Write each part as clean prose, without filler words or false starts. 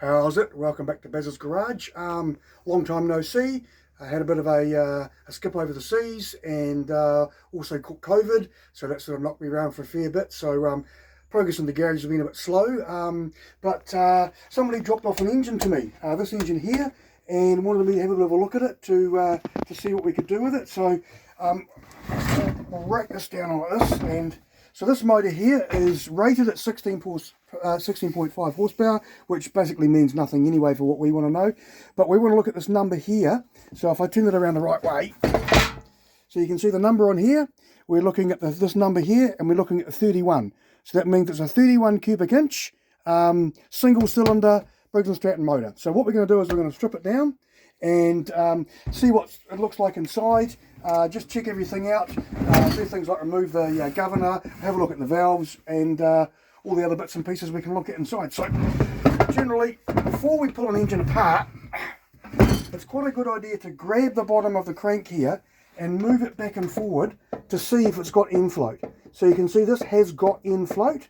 How's it? Welcome back to Baz's Garage. Long time no see. I had a bit of a skip over the seas and also caught COVID, so that sort of knocked me around for a fair bit. So progress in the garage has been a bit slow, but somebody dropped off an engine to me, this engine here, and wanted me to have a bit of a look at it to see what we could do with it. So we'll rack this down like this, and so this motor here is rated at 16.5 horsepower, which basically means nothing anyway for what we want to know. But we want to look at this number here. So if I turn it around the right way, so you can see the number on here. We're looking at this number here, and we're looking at the 31. So that means it's a 31 cubic inch, single cylinder Briggs & Stratton motor. So what we're going to do is we're going to strip it down and see what it looks like inside. Just check everything out, do things like remove the governor, have a look at the valves, and all the other bits and pieces we can look at inside. So generally, before we pull an engine apart, it's quite a good idea to grab the bottom of the crank here and move it back and forward to see if it's got end float. So you can see this has got end float,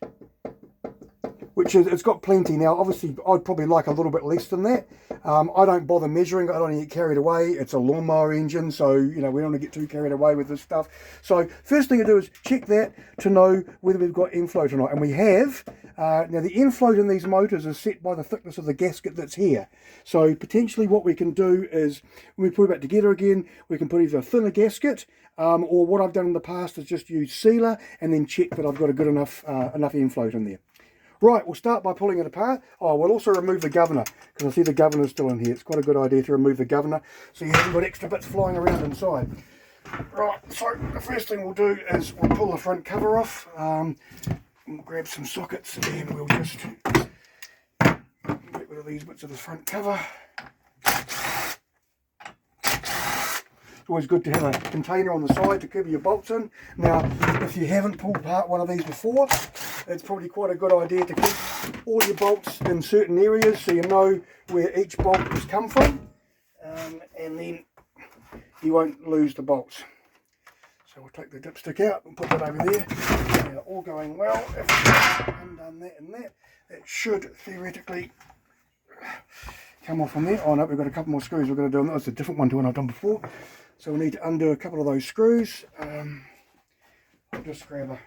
which is, it's got plenty. Now obviously I'd probably like a little bit less than that. I don't bother measuring, I don't get carried away. It's a lawnmower engine, so you know, we don't want to get too carried away with this stuff. So first thing to do is check that to know whether we've got end float or not, and we have. Now the end float in these motors is set by the thickness of the gasket that's here. So potentially what we can do is, when we put it back together again, we can put either a thinner gasket, or what I've done in the past is just use sealer and then check that I've got a good enough end float in there. Right, we'll start by pulling it apart. Oh, we'll also remove the governor, because I see the governor's still in here. It's quite a good idea to remove the governor so you haven't got extra bits flying around inside. Right, so the first thing we'll do is we'll pull the front cover off. We'll grab some sockets and we'll just get rid of these bits of the front cover. It's always good to have a container on the side to cover your bolts in. Now, if you haven't pulled apart one of these before, it's probably quite a good idea to keep all your bolts in certain areas so you know where each bolt has come from, and then you won't lose the bolts. So we'll take the dipstick out and put that over there. Now, all going well, if we've undone that and that, it should theoretically come off from there. Oh no, we've got a couple more screws we're going to do. That's a different one to one I've done before. So we'll need to undo a couple of those screws. I'll just grab a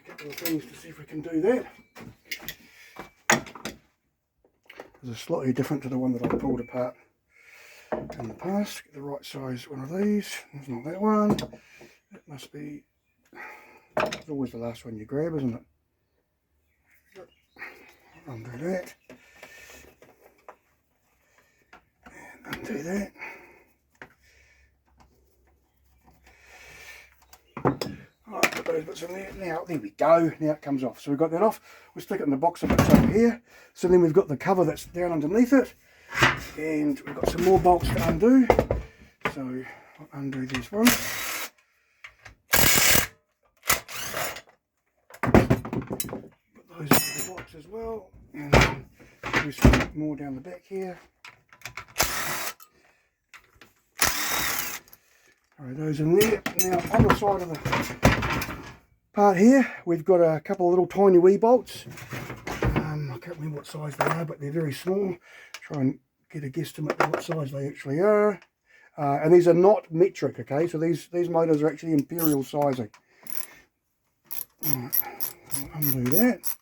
couple of things to see if we can do that. This is slightly different to the one that I've pulled apart in the past. Get the right size one of these. It's not that one. It must be. It's always the last one you grab, isn't it? Undo that. And undo that. Alright, put those bits in there. Now, there we go. Now it comes off. So we've got that off. We'll stick it in the box of bits over here. So then we've got the cover that's down underneath it. And we've got some more bolts to undo. So I'll undo these ones. Put those into the box as well. And then do some more down the back here. Throw those in there. Now on the side of the part here, we've got a couple of little tiny wee bolts. I can't remember what size they are, but they're very small. Try and get a guesstimate of what size they actually are. And these are not metric, okay? So these motors are actually imperial sizing. Alright, I'll undo that.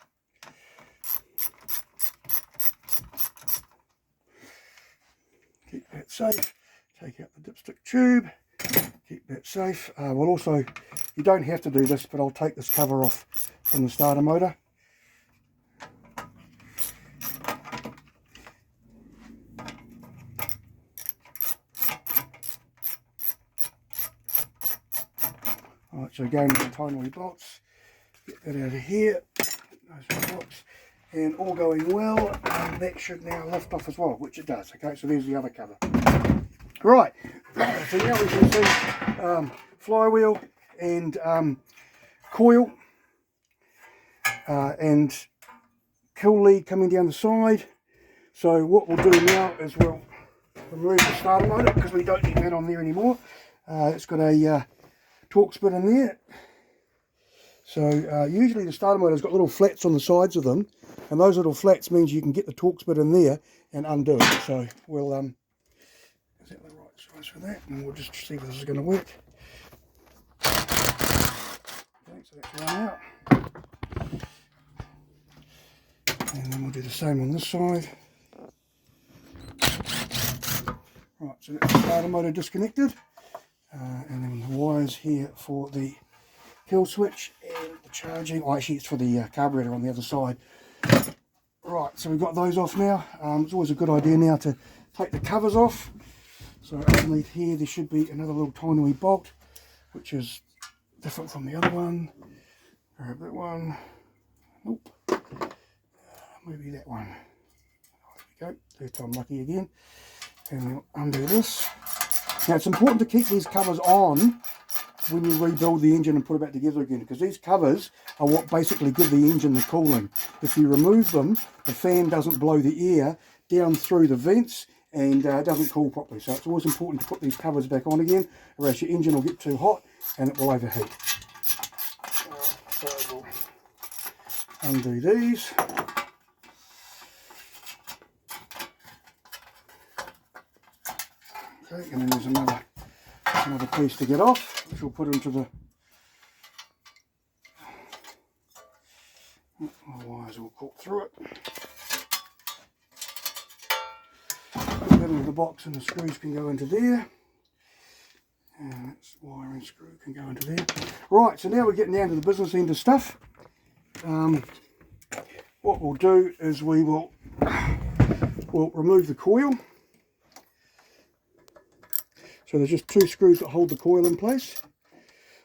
Keep that safe. Take out the dipstick tube. Keep that safe. We'll also, you don't have to do this, but I'll take this cover off from the starter motor. Alright, so again with the tiny wee bolts, get that out of here, those bolts, and all going well, that should now lift off as well, which it does. Okay, so there's the other cover. Right, so now we can see flywheel and coil and kill lead coming down the side. So what we'll do now is we'll remove the starter motor because we don't need that on there anymore. It's got a Torx bit in there. So usually the starter motor's got little flats on the sides of them, and those little flats means you can get the Torx bit in there and undo it. So we'll is that the right size for that? And we'll just see if this is going to work. Okay, so that's one out. And then we'll do the same on this side. Right, so that's the starter motor disconnected. And then the wires here for the kill switch and the charging. Oh, actually it's for the carburetor on the other side. Right, so we've got those off now. It's always a good idea now to take the covers off. So underneath here there should be another little tiny wee bolt, which is different from the other one. Grab that one. Nope. Maybe that one. There we go. Third time lucky again. And we'll undo this. Now it's important to keep these covers on when you rebuild the engine and put it back together again, because these covers are what basically give the engine the cooling. If you remove them, the fan doesn't blow the air down through the vents and it doesn't cool properly. So it's always important to put these covers back on again, or else your engine will get too hot and it will overheat. So we'll undo these. Okay, and then there's another piece to get off, which we'll put into the wires will cut through it. Put that into the box and the screws can go into there. And that's wire and screw can go into there. Right, so now we're getting down to the business end of stuff. What we'll do is we'll remove the coil. So there's just two screws that hold the coil in place.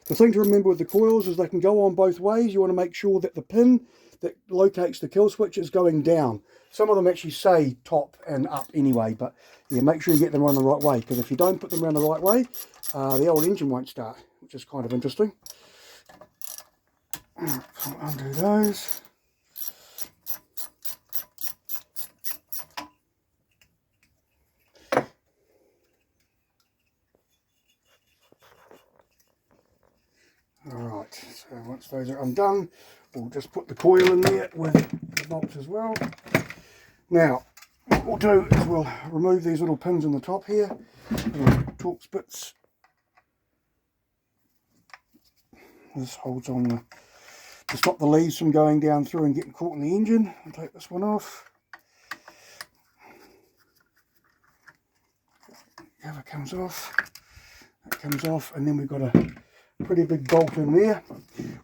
The thing to remember with the coils is they can go on both ways. You want to make sure that the pin that locates the kill switch is going down. Some of them actually say top and up anyway, but yeah, make sure you get them on the right way, because if you don't put them around the right way, the old engine won't start, which is kind of interesting. I'll undo those. Alright, so once those are undone, we'll just put the coil in there with the bolts as well. Now, what we'll do is we'll remove these little pins in the top here, little Torx bits. This holds on to stop the leaves from going down through and getting caught in the engine. I'll take this one off. Cover comes off. That comes off, and then we've got a pretty big bolt in there,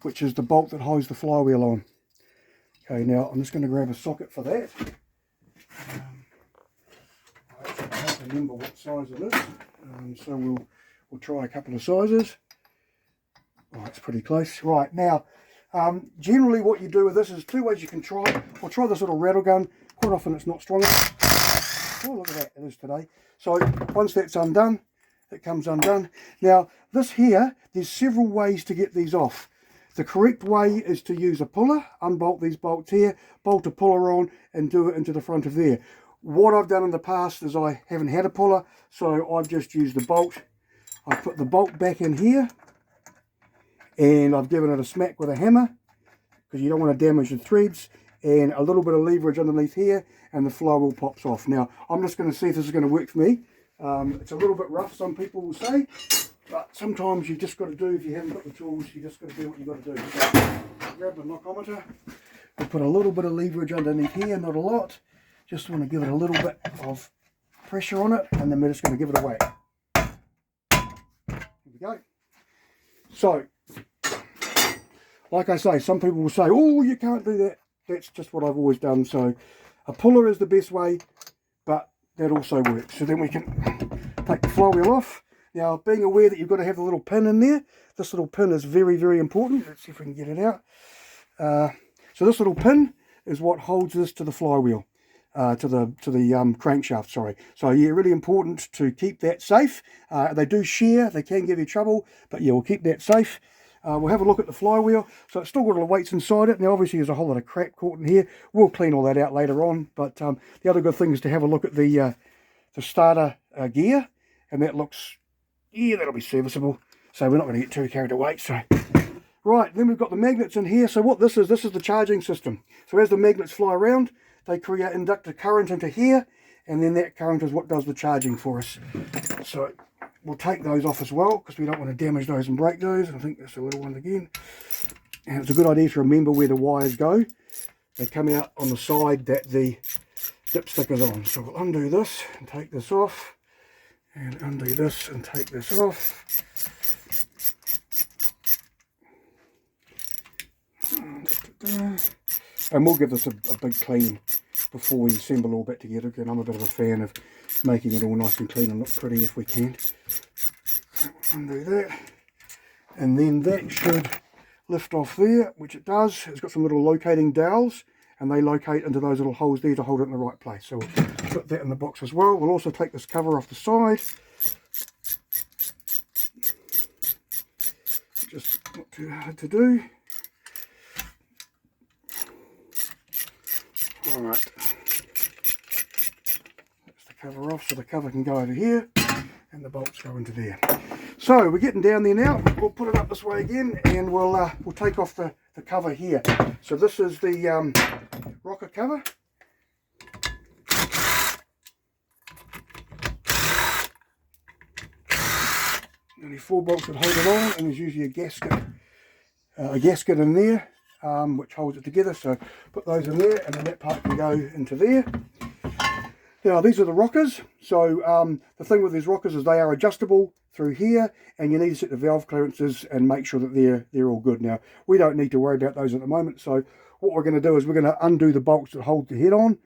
which is the bolt that holds the flywheel on. Okay, now I'm just going to grab a socket for that. I actually can't remember what size it is, so we'll try a couple of sizes. Oh, it's pretty close. Right, now generally what you do with this is two ways you can try it. We'll try this little rattle gun. Quite often it's not strong enough. Oh, look at that, it is today. So once that's undone, it comes undone. Now this here, there's several ways to get these off. The correct way is to use a puller, unbolt these bolts here, bolt a puller on and do it into the front of there. What I've done in the past is I haven't had a puller, so I've just used the bolt. I put the bolt back in here and I've given it a smack with a hammer, because you don't want to damage the threads, and a little bit of leverage underneath here and the flywheel pops off. Now I'm just going to see if this is going to work for me. It's a little bit rough, some people will say, but sometimes you've just got to do, if you haven't got the tools, you just got to do what you've got to do. So grab the knockometer, we put a little bit of leverage underneath here, not a lot, just want to give it a little bit of pressure on it, and then we're just going to give it a whack. Here we go. So, like I say, some people will say, oh, you can't do that. That's just what I've always done. So a puller is the best way, but that also works. So then we can take the flywheel off. Now, being aware that you've got to have the little pin in there, this little pin is very, very important. Let's see if we can get it out. So this little pin is what holds this to the flywheel, to the crankshaft, sorry. So yeah, really important to keep that safe. They do shear, they can give you trouble, but yeah, we'll keep that safe. We'll have a look at the flywheel. So it's still got all the weights inside it. Now obviously there's a whole lot of crap caught in here. We'll clean all that out later on. But the other good thing is to have a look at the starter gear. And that looks, yeah, that'll be serviceable. So we're not going to get too carried away. So Right, then we've got the magnets in here. So what this is the charging system. So as the magnets fly around, they create inductive current into here, and then that current is what does the charging for us. So we'll take those off as well, because we don't want to damage those and break those. I think that's a little one again. And it's a good idea to remember where the wires go. They come out on the side that the dipstick is on. So we'll undo this and take this off, and undo this and take this off. And we'll give this a big clean before we assemble all back together. Again, I'm a bit of a fan of making it all nice and clean and look pretty if we can. Undo that, and then that should lift off there, which it does. It's got some little locating dowels, and they locate into those little holes there to hold it in the right place. So we'll put that in the box as well. We'll also take this cover off the side. Just not too hard to do. Alright, that's the cover off, so the cover can go over here and the bolts go into there. So we're getting down there now. We'll put it up this way again, and we'll take off the cover here. So this is the rocker cover. Only 4 bolts that hold it on, and there's usually a gasket in there. Which holds it together, so put those in there, and then that part can go into there. Now these are the rockers. So the thing with these rockers is they are adjustable through here, and you need to set the valve clearances and make sure that they're all good. Now we don't need to worry about those at the moment, so what we're going to do is we're going to undo the bolts that hold the head on,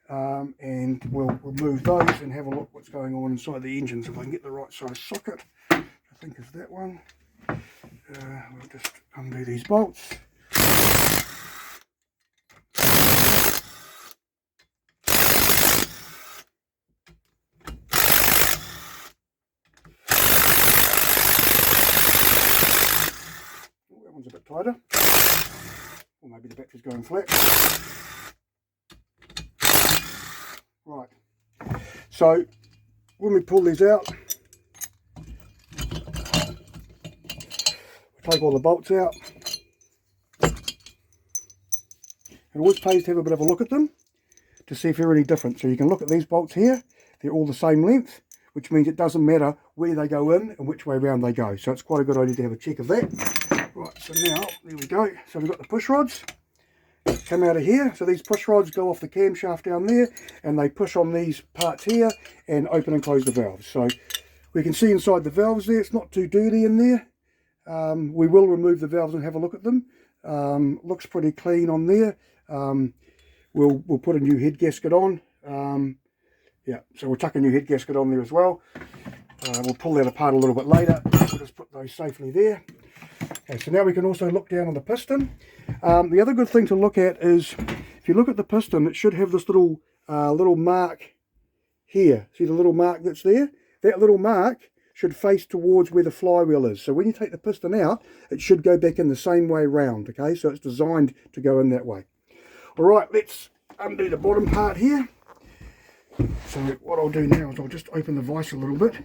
and we'll remove those and have a look what's going on inside the engine. So if I can get the right size socket, I think is that one. We'll just undo these bolts. A bit tighter, or maybe the battery's going flat. Right, so when we pull these out, we take all the bolts out. It always pays to have a bit of a look at them to see if they're any different. So you can look at these bolts here, they're all the same length, which means it doesn't matter where they go in and which way around they go. So it's quite a good idea to have a check of that. Right, so now, there we go. So we've got the push rods come out of here. So these push rods go off the camshaft down there, and they push on these parts here and open and close the valves. So we can see inside the valves there, it's not too dirty in there. We will remove the valves and have a look at them. Looks pretty clean on there. We'll put a new head gasket on. Yeah, so we'll tuck a new head gasket on there as well. We'll pull that apart a little bit later. We'll just put those safely there. Okay, so now we can also look down on the piston. The other good thing to look at is, if you look at the piston, it should have this little mark here. See the little mark that's there? That little mark should face towards where the flywheel is. So when you take the piston out, it should go back in the same way round. Okay, so it's designed to go in that way. All right, let's undo the bottom part here. So what I'll do now is I'll just open the vise a little bit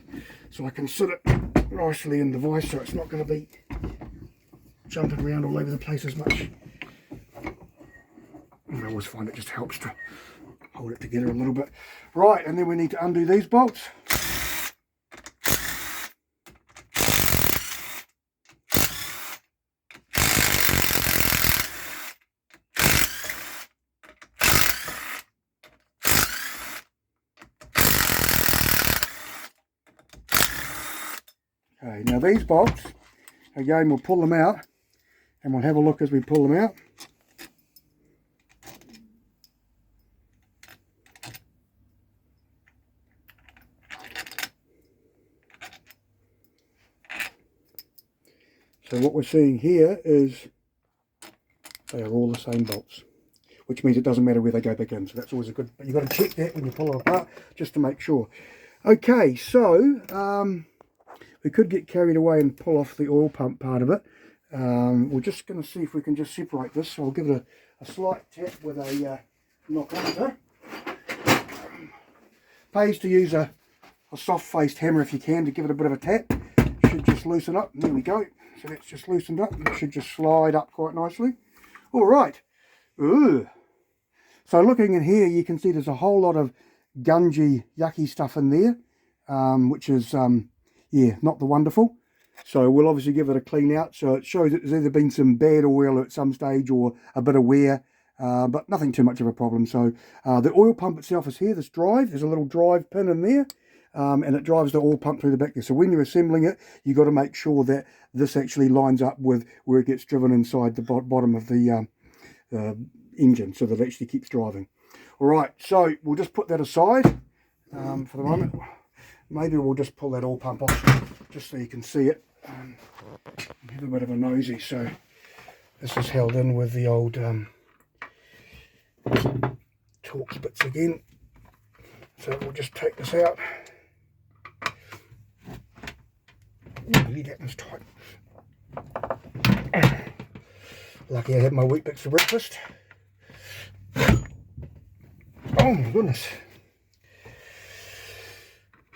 so I can sit it nicely in the vise, so it's not going to be jumping around all over the place as much. And I always find it just helps to hold it together a little bit. Right, and then we need to undo these bolts. Okay, now these bolts, again, we'll pull them out and we'll have a look as we pull them out. So what we're seeing here is they are all the same bolts, which means it doesn't matter where they go back in. So that's always a good, but you've got to check that when you pull it apart just to make sure. Okay, so we could get carried away and pull off the oil pump part of it. We're just going to see if we can just separate this. So I'll give it a slight tap with a knock under. Pays to use a soft-faced hammer if you can to give it a bit of a tap. Should just loosen up. And there we go. So that's just loosened up. It should just slide up quite nicely. All right. Ooh. So looking in here, you can see there's a whole lot of gungy, yucky stuff in there, which is, yeah, not the wonderful. So we'll obviously give it a clean out. So it shows that there's either been some bad oil at some stage or a bit of wear, but nothing too much of a problem. So the oil pump itself is here, this drive. There's a little drive pin in there, and it drives the oil pump through the back there. So when you're assembling it, you've got to make sure that this actually lines up with where it gets driven inside the bottom of the engine, so that it actually keeps driving. All right, so we'll just put that aside for the moment. Maybe we'll just pull that oil pump off just so you can see it. Have a bit of a nosy. So this is held in with the old Torx bits again. So we'll just take this out. Really, that one's tight. Lucky I had my wheat bix for breakfast. Oh my goodness.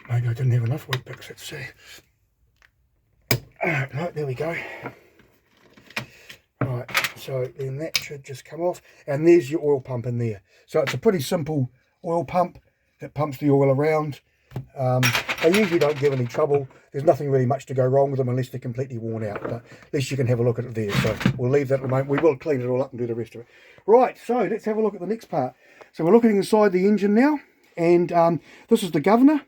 Maybe I didn't have enough wheat bix, let's see. Right, there we go. Right, so then that should just come off. And there's your oil pump in there. So it's a pretty simple oil pump that pumps the oil around. They usually don't give any trouble. There's nothing really much to go wrong with them unless they're completely worn out. But at least you can have a look at it there. So we'll leave that at the moment. We will clean it all up and do the rest of it. Right, so let's have a look at the next part. So we're looking inside the engine now. And this is the governor.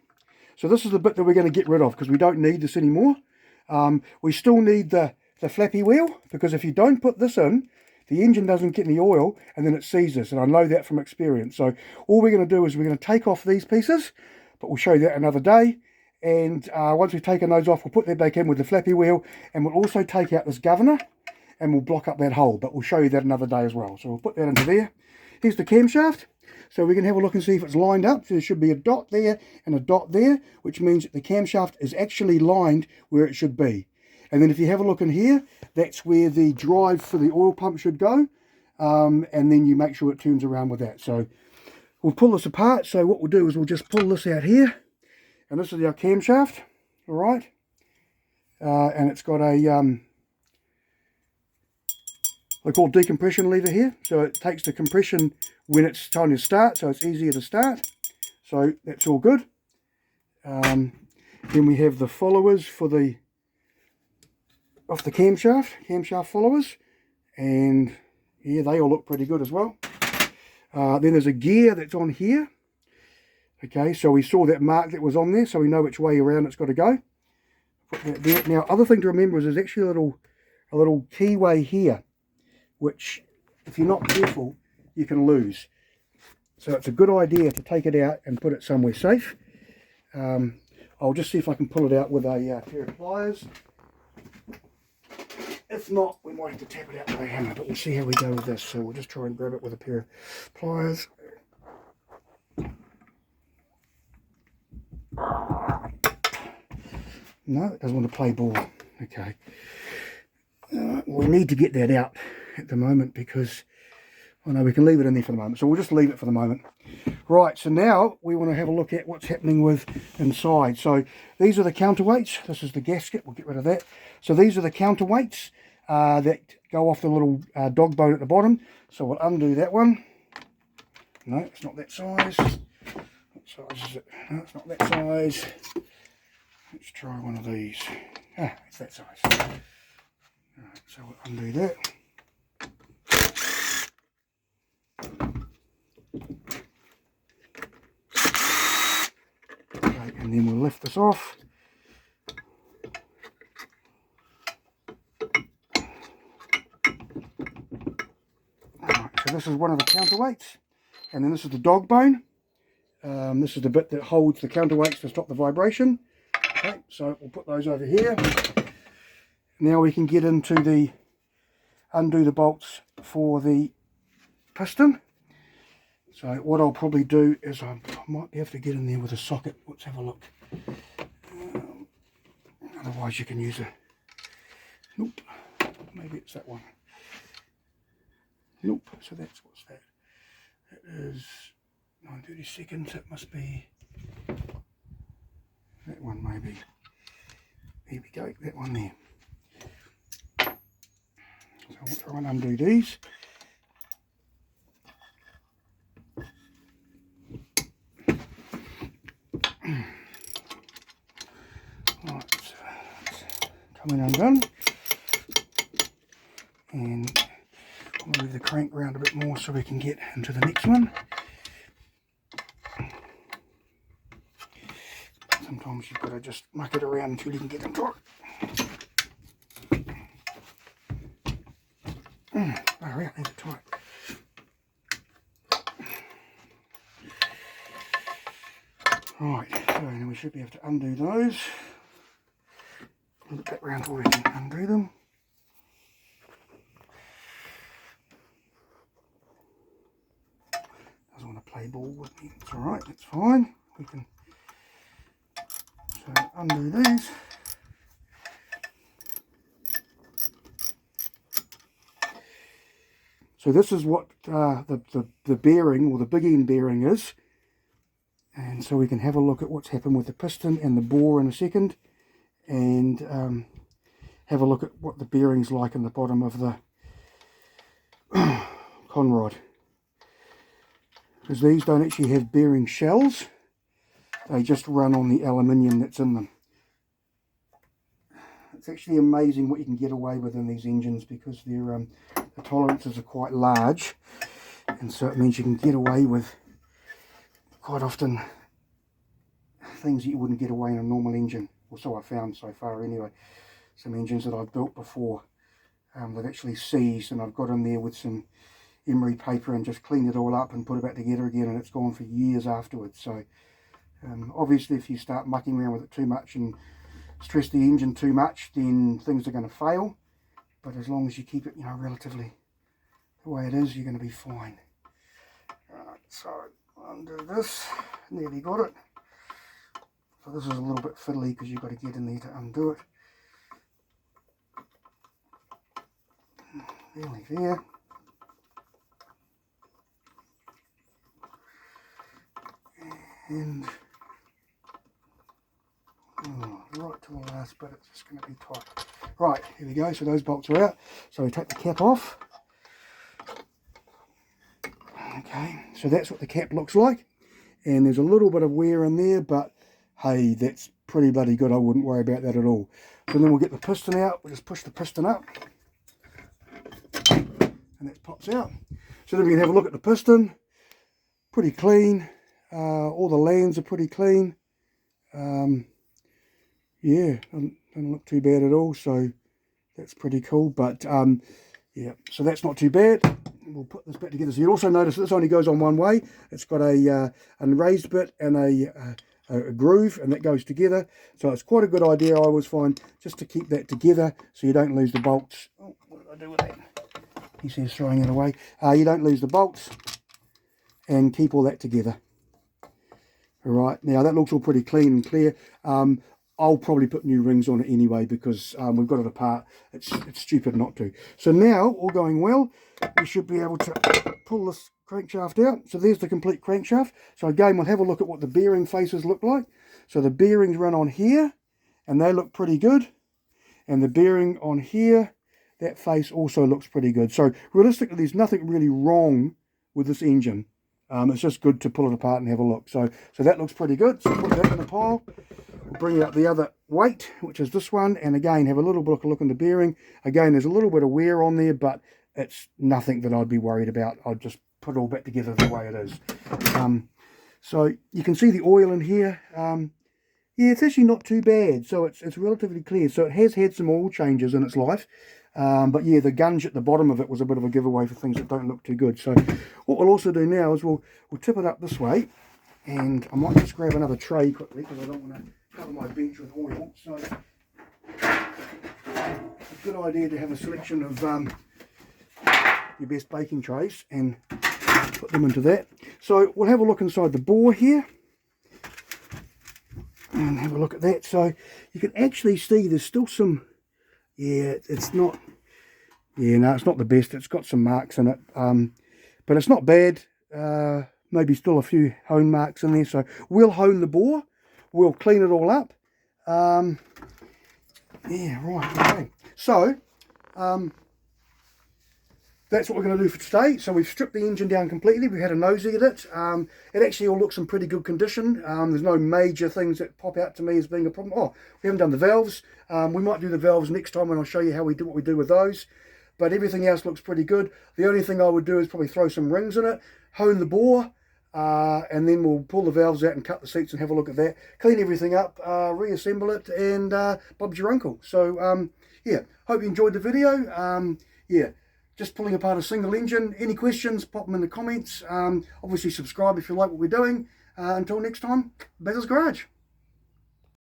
So this is the bit that we're going to get rid of because we don't need this anymore. We still need the flappy wheel, because if you don't put this in, the engine doesn't get any oil and then it seizes. And I know that from experience. So all we're going to do is we're going to take off these pieces, but we'll show you that another day. And once we've taken those off, we'll put that back in with the flappy wheel, and we'll also take out this governor and we'll block up that hole, but we'll show you that another day as well. So we'll put that into there. Here's the camshaft. So we can have a look and see if it's lined up. So there should be a dot there and a dot there, which means that the camshaft is actually lined where it should be. And then if you have a look in here, that's where the drive for the oil pump should go. And then you make sure it turns around with that. So we'll pull this apart. So what we'll do is we'll just pull this out here. And this is our camshaft, all right? And it's got a, they call decompression lever here. So it takes the compression when it's time to start, so it's easier to start. So that's all good. Then we have the followers for the off the camshaft followers, and yeah, they all look pretty good as well. Then there's a gear that's on here. Okay, so we saw that mark that was on there, so we know which way around it's got to go. Put that there. Now, other thing to remember is there's actually a little keyway here, which if you're not careful, you can lose. So it's a good idea to take it out and put it somewhere safe. I'll just see if I can pull it out with a pair of pliers. If not, we might have to tap it out with a hammer, but we'll see how we go with this. So we'll just try and grab it with a pair of pliers. No, it doesn't want to play ball. Okay. We need to get that out at the moment because, well, no, we can leave it in there for the moment. So we'll just leave it for the moment. Right, so now we want to have a look at what's happening with inside. So these are the counterweights. This is the gasket. We'll get rid of that. So these are the counterweights that go off the little dog bone at the bottom. So we'll undo that one. No, it's not that size. What size is it? No, it's not that size. Let's try one of these. Ah, it's that size. Right, so we'll undo that. Okay, and then we'll lift this off. Right, so this is one of the counterweights, and then this is the dog bone. This is the bit that holds the counterweights to stop the vibration. Okay, so we'll put those over here. Now we can get into undo the bolts for the piston. So what I'll probably do is I might have to get in there with a socket. Let's have a look. Otherwise you can use a, nope, maybe it's that one. Nope, so that's, what's that? That is 9:30 seconds, it must be that one maybe. There we go, that one there. try and undo these. Right, so it's coming undone. And I'll move the crank around a bit more so we can get into the next one. Sometimes you've got to just muck it around until you can get into it. Alright, need to tight. Right, so then we should be able to undo those. Look back round where we can undo them. Doesn't want to play ball with me. It's alright, that's fine. We can so undo these. So this is what the bearing, or the big end bearing, is. And so we can have a look at what's happened with the piston and the bore in a second. And have a look at what the bearing's like in the bottom of the conrod. Because these don't actually have bearing shells. They just run on the aluminium that's in them. It's actually amazing what you can get away with in these engines, because they're the tolerances are quite large, and so it means you can get away with quite often things that you wouldn't get away in a normal engine, or so I've found so far anyway. Some engines that I've built before, they've actually seized, and I've got in there with some emery paper and just cleaned it all up and put it back together again, and it's gone for years afterwards. So obviously if you start mucking around with it too much and stress the engine too much, then things are going to fail. But as long as you keep it, you know, relatively the way it is, you're going to be fine. Right, so undo this, nearly got it. So this is a little bit fiddly because you've got to get in there to undo it. Nearly there. And right to the last bit, it's just going to be tight. Right, here we go. So those bolts are out. So we take the cap off. Okay, so that's what the cap looks like. And there's a little bit of wear in there, but hey, that's pretty bloody good. I wouldn't worry about that at all. So then we'll get the piston out. We'll just push the piston up. And that pops out. So then we can have a look at the piston. Pretty clean. All the lands are pretty clean. Yeah, doesn't look too bad at all, so that's pretty cool. But yeah, so that's not too bad. We'll put this back together. So you'll also notice this only goes on one way. It's got a raised bit and a groove, and that goes together. So it's quite a good idea, I always find, just to keep that together so you don't lose the bolts. Oh, what did I do with that? He says throwing it away. You don't lose the bolts, and keep all that together. All right, now that looks all pretty clean and clear. I'll probably put new rings on it anyway, because we've got it apart. It's stupid not to. So now, all going well, we should be able to pull this crankshaft out. So there's the complete crankshaft. So again, we'll have a look at what the bearing faces look like. So the bearings run on here, and they look pretty good. And the bearing on here, that face also looks pretty good. So realistically, there's nothing really wrong with this engine. It's just good to pull it apart and have a look. So that looks pretty good. So put that in the pile. We'll bring out the other weight, which is this one, and again have a little bit of a look in the bearing. Again, there's a little bit of wear on there, but it's nothing that I'd be worried about. I'd just put it all back together the way it is. So you can see the oil in here. Yeah, it's actually not too bad. So it's relatively clear. So it has had some oil changes in its life. But yeah, the gunge at the bottom of it was a bit of a giveaway for things that don't look too good. So what we'll also do now is we'll tip it up this way, and I might just grab another tray quickly because I don't want to cover my bench with oil. So it's a good idea to have a selection of your best baking trays and put them into that. So we'll have a look inside the bore here and have a look at that. So you can actually see there's still some. Yeah, it's not, yeah, no, it's not the best. It's got some marks in it, but it's not bad. Maybe still a few hone marks in there. So we'll hone the bore. We'll clean it all up. Yeah, right, okay. So, that's what we're going to do for today. So we've stripped the engine down completely. We had a nosy at it. It actually all looks in pretty good condition. There's no major things that pop out to me as being a problem. Oh, we haven't done the valves. We might do the valves next time when I'll show you how we do what we do with those. But everything else looks pretty good. The only thing I would do is probably throw some rings in it, hone the bore, and then we'll pull the valves out and cut the seats and have a look at that. Clean everything up, reassemble it, and Bob's your uncle. So yeah, hope you enjoyed the video. Yeah, just pulling apart a single engine. Any questions, pop them in the comments. Obviously subscribe if you like what we're doing. Until next time, Baz's Garage.